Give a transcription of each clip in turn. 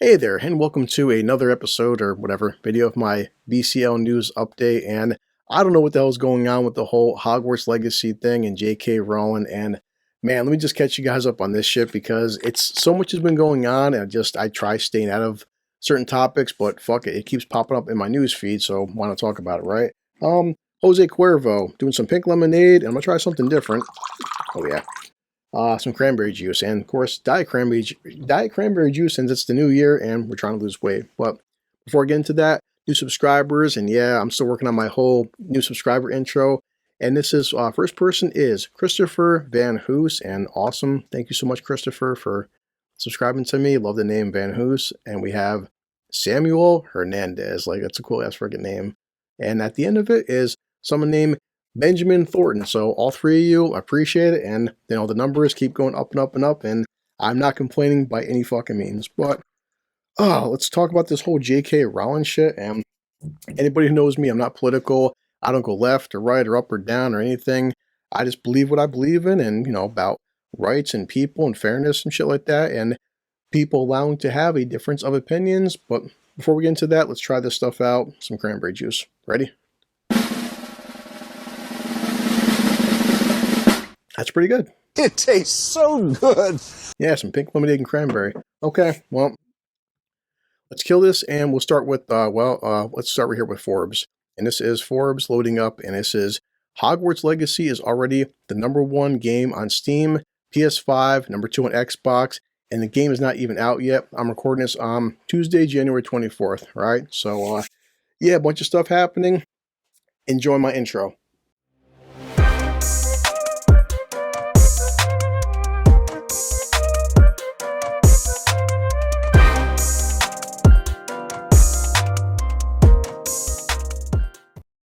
Hey there, and welcome to another episode or whatever video of my BCL news update. And I don't know what the hell is going on with the whole Hogwarts Legacy thing and J.K. Rowling. And man, let me just catch you guys up on this shit because it's so much has been going on, and I try staying out of certain topics, but fuck it, it keeps popping up in my news feed, so why not talk about it, right? Jose Cuervo doing some pink lemonade, and I'm gonna try something different. Oh yeah. Some cranberry juice, and of course diet cranberry juice, since it's the new year and we're trying to lose weight. But before I get into that, new subscribers, and yeah, I'm still working on my whole new subscriber intro. And this is first person is Christopher Van Hoos, and awesome, thank you so much, Christopher, for subscribing to me. Love the name Van Hoos. And we have Samuel Hernandez, like that's a cool ass freaking name. And at the end of it is someone named Benjamin Thornton. So all three of you, I appreciate it, and you know the numbers keep going up and up and up, and I'm not complaining by any fucking means. But let's talk about this whole J.K. Rowling shit. And anybody who knows me, I'm not political. I don't go left or right or up or down or anything. I just believe what I believe in, and you know about rights and people and fairness and shit like that, and people allowing to have a difference of opinions. But before we get into that, let's try this stuff out. Some cranberry juice. Ready? That's pretty good. It tastes so good. Yeah, some pink lemonade and cranberry. Okay, well, let's kill this, and we'll start with, let's start right here with Forbes. And this is Forbes loading up, and this is Hogwarts Legacy is already the #1 game on Steam, PS5, #2 on Xbox, and the game is not even out yet. I'm recording this on Tuesday, January 24th, right? So, yeah, a bunch of stuff happening. Enjoy my intro.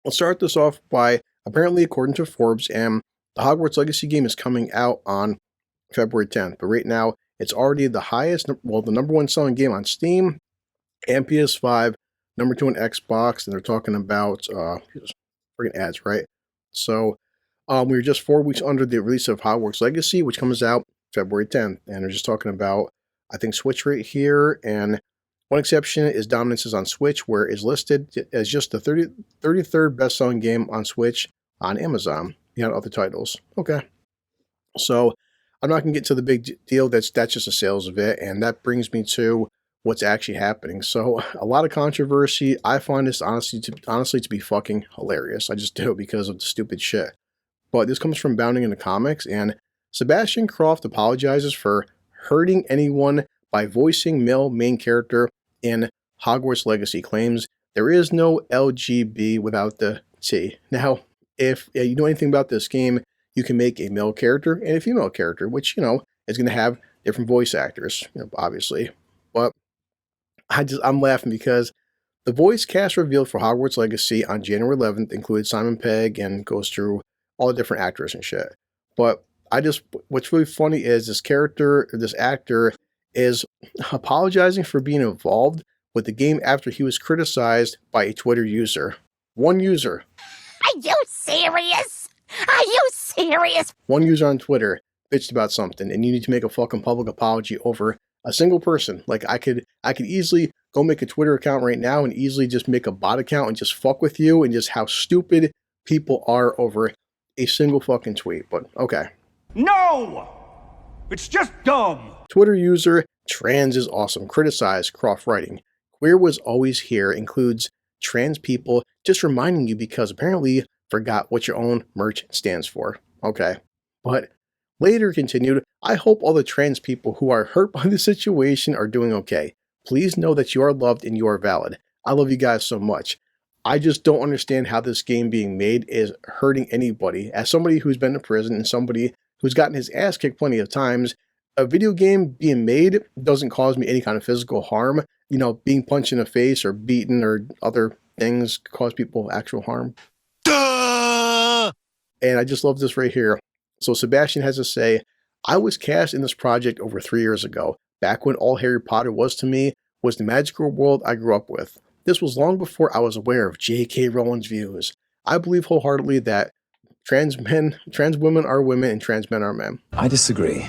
Let's start this off by, apparently according to Forbes, and the Hogwarts Legacy game is coming out on February 10th. But right now, it's already the highest, well, the #1 selling game on Steam and PS5, #2 on Xbox, and they're talking about, friggin' ads, right? So, we're just 4 weeks under the release of Hogwarts Legacy, which comes out February 10th. And they're just talking about, I think, Switch right here, and one exception is Dominance is on Switch, where it's listed as just the 33rd best-selling game on Switch on Amazon, behind other titles. Okay. So I'm not going to get to the big deal. That's just the sales of it, and that brings me to what's actually happening. So a lot of controversy. I find this honestly to be fucking hilarious. I just do, because of the stupid shit. But this comes from Bounding in the Comics, and Sebastian Croft apologizes for hurting anyone by voicing male main character in Hogwarts Legacy. Claims there is no LGB without the T. Now, if you know anything about this game, you can make a male character and a female character, which, you know, is going to have different voice actors, you know, obviously. But I'm laughing because the voice cast revealed for Hogwarts Legacy on January 11th includes Simon Pegg and goes through all the different actors and shit. But what's really funny is this actor is apologizing for being involved with the game after he was criticized by a Twitter user. One user. Are you serious? Are you serious? One user on Twitter bitched about something, and you need to make a fucking public apology over a single person. Like, I could easily go make a Twitter account right now and easily just make a bot account and just fuck with you, and just how stupid people are over a single fucking tweet. But okay. No! It's just dumb. Twitter user Trans is Awesome criticized Croft, writing, "Queer was always here includes trans people, just reminding you because apparently forgot what your own merch stands for." Okay. But later continued, "I hope all the trans people who are hurt by the situation are doing okay. Please know that you are loved and you are valid. I love you guys so much. I just don't understand how this game being made is hurting anybody. As somebody who's been in prison and somebody who's gotten his ass kicked plenty of times, a video game being made doesn't cause me any kind of physical harm. You know, being punched in the face or beaten or other things cause people actual harm." Duh! And I just love this right here. So Sebastian has to say, "I was cast in this project over 3 years ago, back when all Harry Potter was to me was the magical world I grew up with. This was long before I was aware of J.K. Rowling's views. I believe wholeheartedly that trans women are women and trans men are men." I disagree.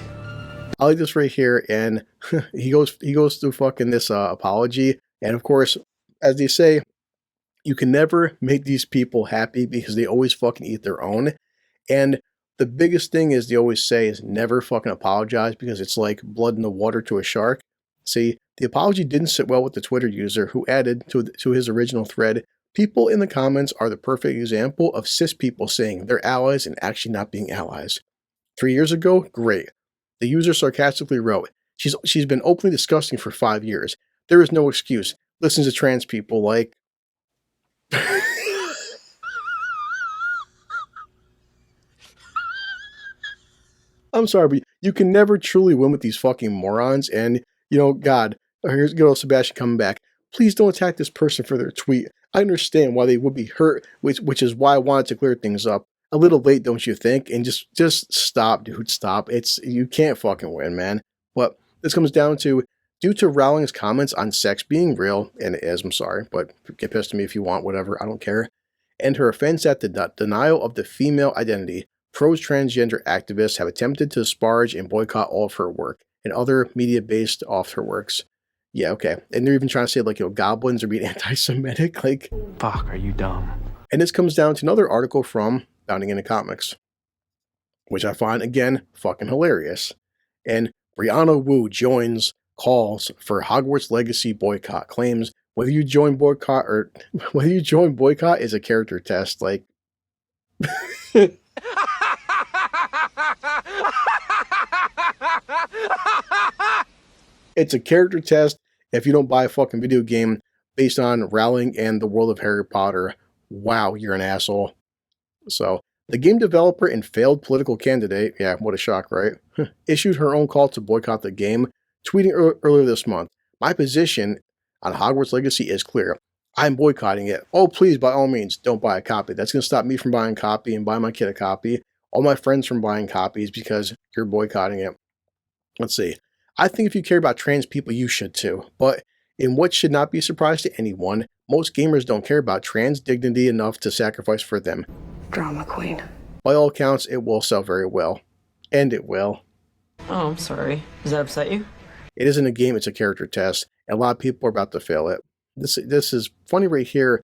I like this right here, and he goes through fucking this apology, and of course, as they say, you can never make these people happy because they always fucking eat their own. And the biggest thing is they always say is never fucking apologize because it's like blood in the water to a shark. See, the apology didn't sit well with the Twitter user who added to his original thread, people in the comments are the perfect example of cis people saying they're allies and actually not being allies. 3 years ago, great. The user sarcastically wrote, she's been openly disgusting for 5 years. There is no excuse. Listen to trans people like... I'm sorry, but you can never truly win with these fucking morons. And, God, here's good old Sebastian coming back. Please don't attack this person for their tweet. I understand why they would be hurt, which is why I wanted to clear things up. A little late, don't you think? And just stop, dude, stop. You can't fucking win, man. But this comes down to, due to Rowling's comments on sex being real, and it is, I'm sorry, but get pissed at me if you want, whatever, I don't care, and her offense at the denial of the female identity, pro-transgender activists have attempted to disparage and boycott all of her work and other media based off her works. Yeah, okay. And they're even trying to say, like, goblins are being anti-Semitic. Like, fuck, are you dumb? And this comes down to another article from Bounding into Comics, which I find, again, fucking hilarious. And Brianna Wu joins calls for Hogwarts Legacy boycott, claims whether you join boycott is a character test. Like, it's a character test if you don't buy a fucking video game based on Rowling and the world of Harry Potter. Wow, you're an asshole. So, the game developer and failed political candidate, yeah, what a shock, right? Issued her own call to boycott the game, tweeting earlier this month, my position on Hogwarts Legacy is clear. I'm boycotting it. Oh, please, by all means, don't buy a copy. That's going to stop me from buying a copy and buying my kid a copy. All my friends from buying copies because you're boycotting it. Let's see. I think if you care about trans people, you should too. But in what should not be a surprise to anyone, most gamers don't care about trans dignity enough to sacrifice for them. Drama queen. By all accounts, it will sell very well. And it will. Oh, I'm sorry. Does that upset you? It isn't a game, it's a character test. And a lot of people are about to fail it. This is funny right here.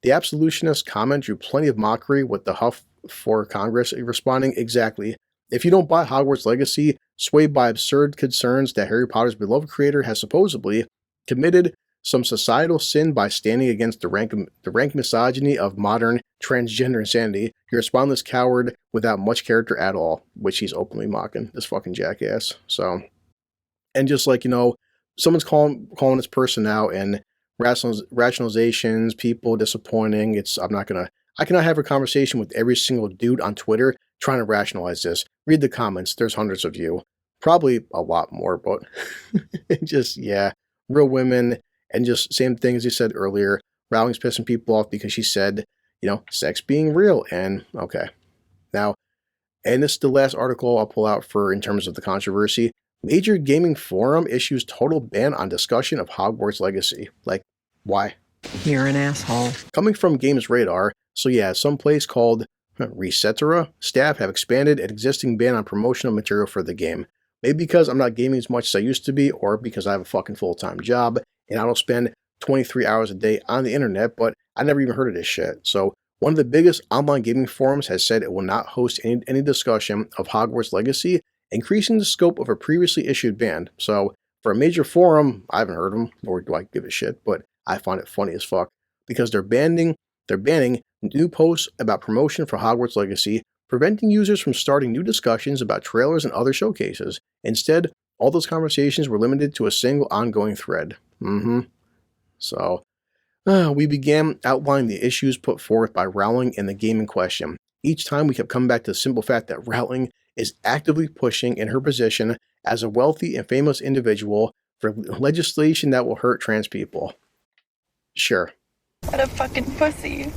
The absolutionist comment drew plenty of mockery with the Huff for Congress responding, exactly. If you don't buy Hogwarts Legacy, swayed by absurd concerns that Harry Potter's beloved creator has supposedly committed some societal sin by standing against the rank misogyny of modern transgender insanity, you're a spineless coward without much character at all, which he's openly mocking, this fucking jackass. So, and just like, someone's calling this person out and rationalizations, people disappointing. I cannot have a conversation with every single dude on Twitter trying to rationalize this. Read the comments. There's hundreds of you. Probably a lot more, but just, yeah, real women. And just same thing as you said earlier, Rowling's pissing people off because she said, sex being real. And okay. Now, and this is the last article I'll pull out for in terms of the controversy. Major gaming forum issues total ban on discussion of Hogwarts Legacy. Like, why? You're an asshole. Coming from Games Radar, so yeah, some place called Resetera staff have expanded an existing ban on promotional material for the game. Maybe because I'm not gaming as much as I used to be, or because I have a fucking full-time job, and I don't spend 23 hours a day on the internet, but I never even heard of this shit. So, one of the biggest online gaming forums has said it will not host any discussion of Hogwarts Legacy, increasing the scope of a previously issued ban. So, for a major forum, I haven't heard of them, nor do I give a shit, but I find it funny as fuck, because they're banning new posts about promotion for Hogwarts Legacy, preventing users from starting new discussions about trailers and other showcases. Instead, all those conversations were limited to a single ongoing thread. So, we began outlining the issues put forth by Rowling in the game in question. Each time we kept coming back to the simple fact that Rowling is actively pushing in her position as a wealthy and famous individual for legislation that will hurt trans people. Sure. What a fucking pussy.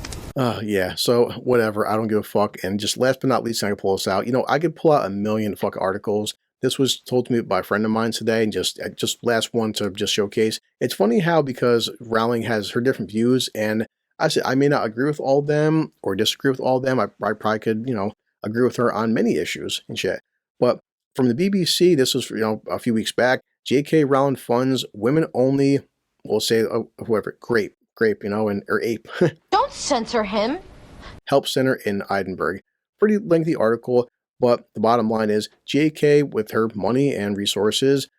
Yeah, so whatever, I don't give a fuck. And just last but not least, I can pull this out. I could pull out a million fucking articles. This was told to me by a friend of mine today, and just last one to just showcase. It's funny how, because Rowling has her different views, and I may not agree with all of them or disagree with all of them. I probably could, agree with her on many issues and shit. But From the BBC, this was a few weeks back. J.K. Rowling funds women only. We'll say whoever grape, or ape. Don't censor him. Help Center in Edinburgh. Pretty lengthy article, but the bottom line is J.K. with her money and resources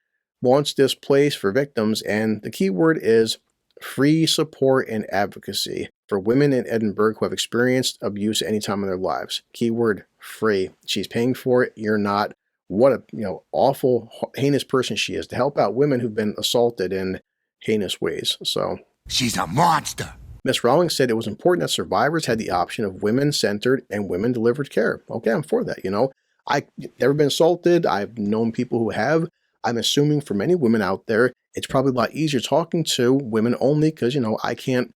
launched this place for victims, and the key word is free support and advocacy for women in Edinburgh who have experienced abuse at any time in their lives. Keyword free. She's paying for it. You're not. What a awful, heinous person she is to help out women who've been assaulted in heinous ways. So She's a monster. Miss Rowling said it was important that survivors had the option of women-centered and women-delivered care. Okay, I'm for that. I've never been assaulted. I've known people who have. I'm assuming for many women out there, it's probably a lot easier talking to women only because, I can't,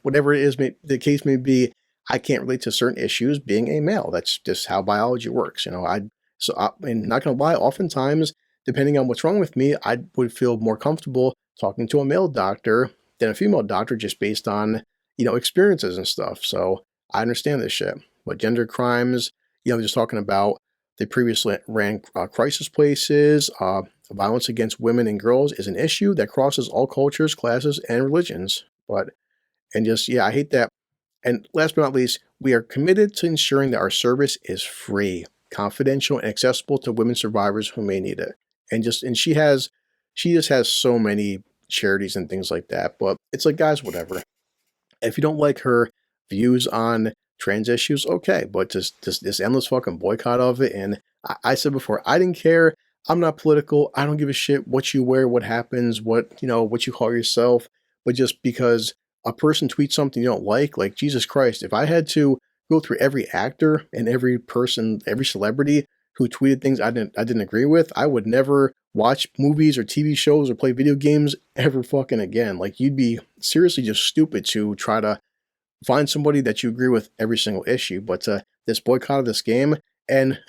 whatever it is, the case may be, I can't relate to certain issues being a male. That's just how biology works. I'm not going to lie, oftentimes, depending on what's wrong with me, I would feel more comfortable talking to a male doctor than a female doctor just based on, experiences and stuff. So I understand this shit. But gender crimes, just talking about they previously ran crisis places. Violence against women and girls is an issue that crosses all cultures, classes, and religions. I hate that. And last but not least, we are committed to ensuring that our service is free, confidential, and accessible to women survivors who may need it. She just has so many charities and things like that. But it's like, guys, whatever. If you don't like her views on trans issues, okay, but just this endless fucking boycott of it. And I said before, I didn't care. I'm not political. I don't give a shit what you wear, what happens, what you call yourself. But just because a person tweets something you don't like Jesus Christ, if I had to go through every actor and every person, every celebrity who tweeted things I didn't agree with, I would never watch movies or TV shows or play video games ever fucking again. You'd be seriously just stupid to try to find somebody that you agree with every single issue. But this boycott of this game, and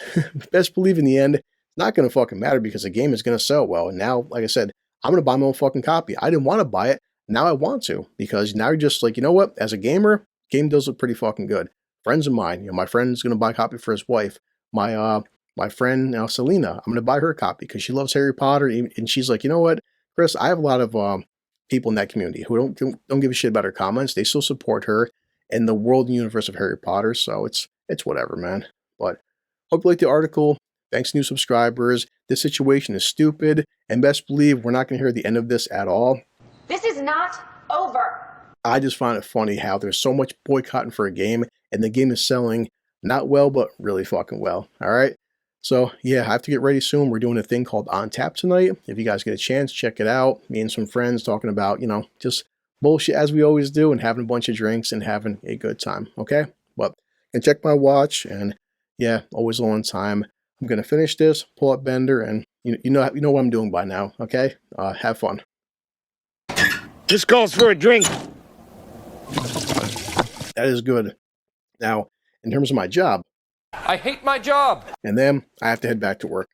best believe in the end, it's not going to fucking matter because the game is going to sell well. And now, like I said, I'm going to buy my own fucking copy. I didn't want to buy it. Now I want to, because now you're just like, you know what? As a gamer, game does look pretty fucking good. Friends of mine, my friend's going to buy a copy for his wife. My friend, Selena, I'm going to buy her a copy because she loves Harry Potter. And she's like, you know what, Chris, I have a lot of people in that community who don't give a shit about her comments. They still support her in the world and universe of Harry Potter. So it's whatever, man. But hope you like the article. Thanks, new subscribers. This situation is stupid. And best believe we're not going to hear the end of this at all. This is not over. I just find it funny how there's so much boycotting for a game and the game is selling not well, but really fucking well. All right. So yeah, I have to get ready soon. We're doing a thing called On Tap tonight. If you guys get a chance, check it out. Me and some friends talking about, just bullshit as we always do and having a bunch of drinks and having a good time. Okay. But and check my watch and yeah, always low on time. I'm going to finish this, pull up Bender, and you know what I'm doing by now. Okay. Have fun. This calls for a drink. That is good. Now, in terms of my job, I hate my job. and then I have to head back to work.